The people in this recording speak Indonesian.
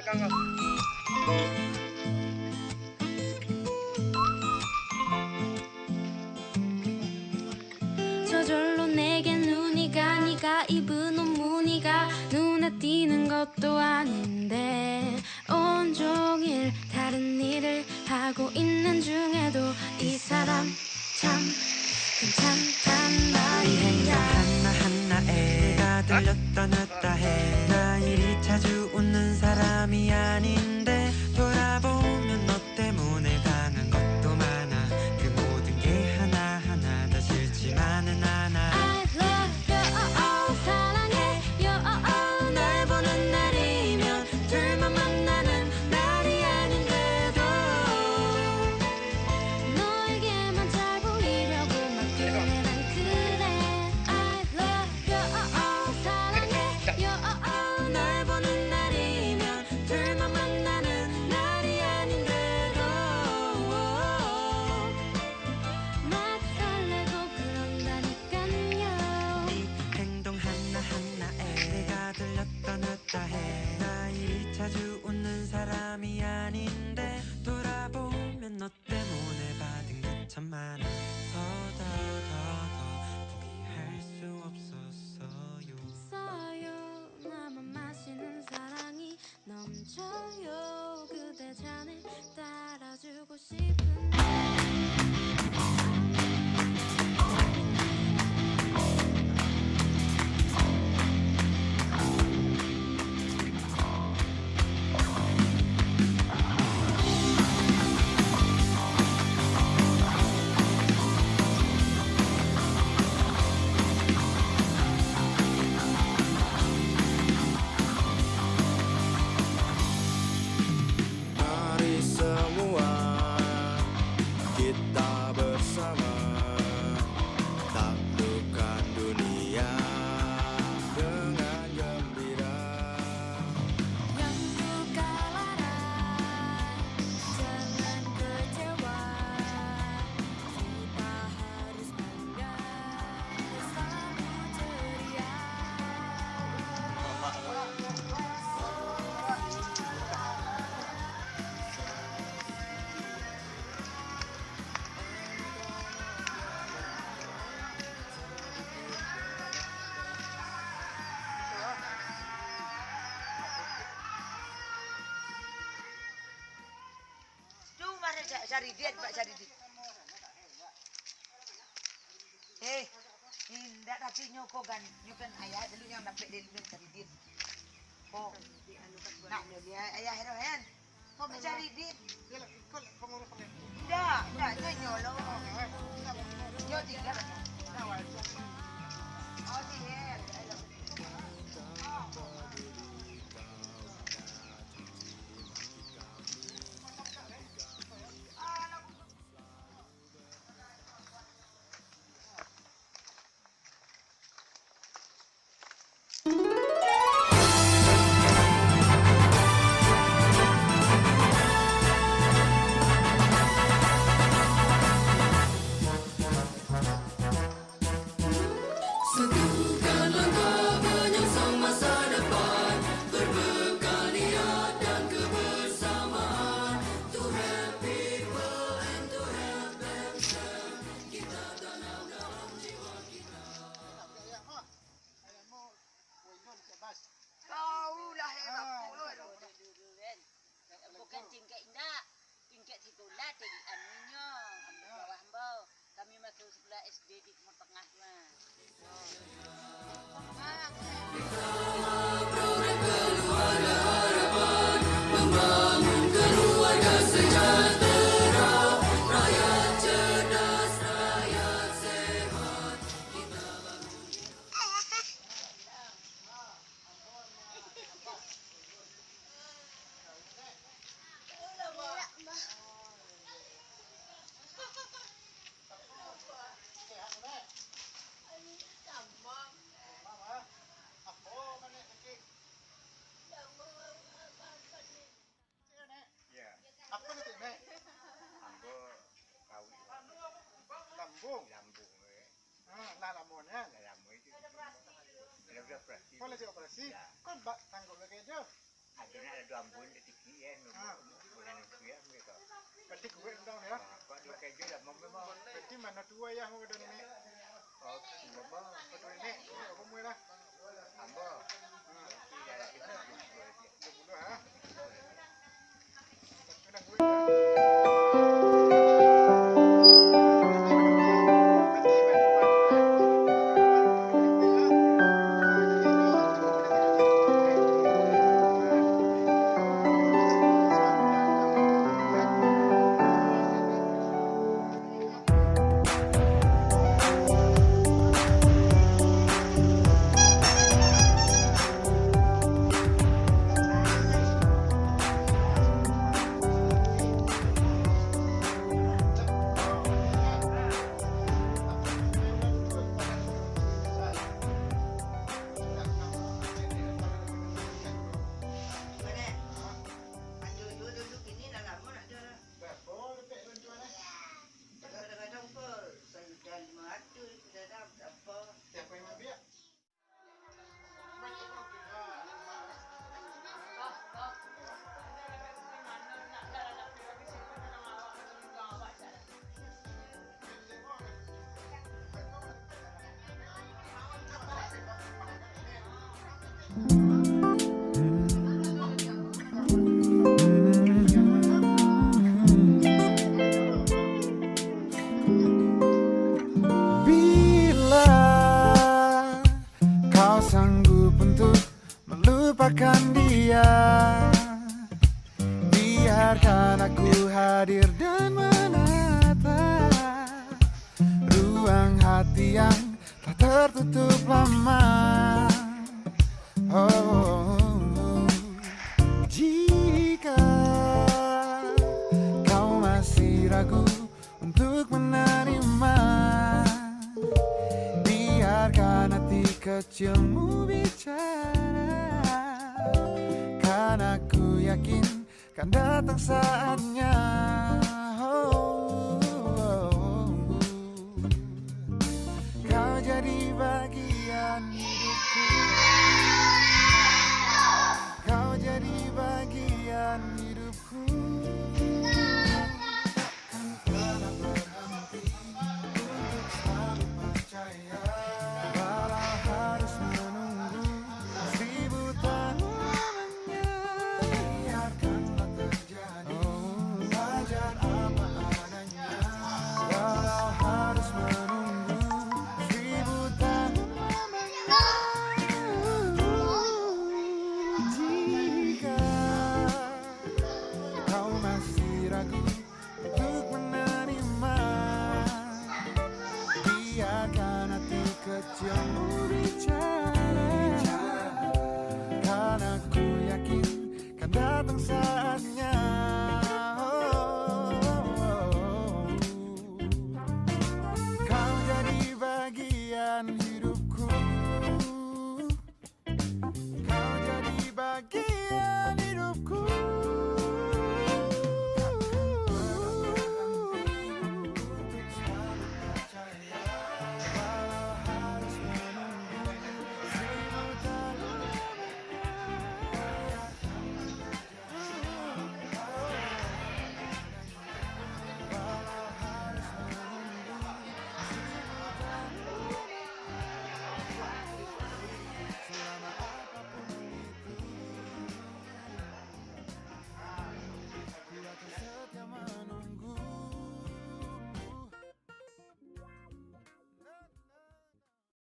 belakang kau. 저절로 내게 눈이 가 네가 입은 옷 무늬가 눈에 띄는 것도 아닌데 온종일 다른 일을 하고 있는 중에도 이 사람 참 괜찮단 말이야. 하나하나에가 들렸다 놨다 해. 나 이리 자주 웃는 사람이 아닌데 돌아보면 너 때문에 당한 것도 많아. 그 모든 게 하나하나 다 싫지만은 않아. I love you, 사랑해요. 날 보는 날이면 둘만 만나는 날이 아닌데도 너에게만 잘 보이려고 막그래 난 그래. I love you, 사랑해요. 날 보는 날이면 둘만 만나는 날이 아닌데도 나도 설레고 그런다니깐요. 네 행동 하나하나에 내가 들렸다 놨다 해. 나 이리 자주 웃는 사람이 아닌데 돌아보면 너 때문에 받은 게 참 많아. 더 포기할 수 없었어요. 써요 나만 마시는 사랑이 넘쳐요. 그대 잔을 따라주고 싶은데 Mari semua kita bersama taklukkan dunia dengan gembira. Yang luka lara jangan kecewa. Kita harus bangga selalu ceria. Tu mana cari dia, Pak cari dia. Tidak tapi nyokokan ayah dulu yang dapat dia dulu cari dia. Oh, nak dia ayah heroen. Kau mencari dia. Tidak, itu nyolo. Nyolo tiga. Oh, dia. Kaulah hebat. Bukan tingkat indah, tingkat situlah tinggi anunya. Bawah hamba, kami masuk sekolah SD di Timur Tengah mah. Kau lagi operasi, kau tanggung lagi aja. Akhirnya ada dua ambun di tikian, bulan kuya mereka. Berarti gue dong ya. Kok dua keju dah mau memang. Berarti mana dua ya mau dan ini. Oh, memang. Betul ini. Apa mau lah? Ambo. Tidak lagi tu. Dua ha. Kena gue ya. Bila kau sanggup untuk melupakan dia, biarkan aku hadir dan menata ruang hati yang tak tertutup lama. Oh, jika kau masih ragu untuk menerima, biarkan hati kecilmu bicara, karena aku yakin kan datang saatnya. Kau jadi bagian hidupku, kau jadi bagian hidupku. Takkan pernah berhenti untuk selalu percaya, walau harus menunggu 1000 tahun lamanya. Biarkanlah terjadi, wajar apa adanya, walau harus menunggu 1000 tahun lamanya. Jika kau masih ragu untuk menerima, biarkan hati kecilmu bicara, karena ku yakin kan datang saat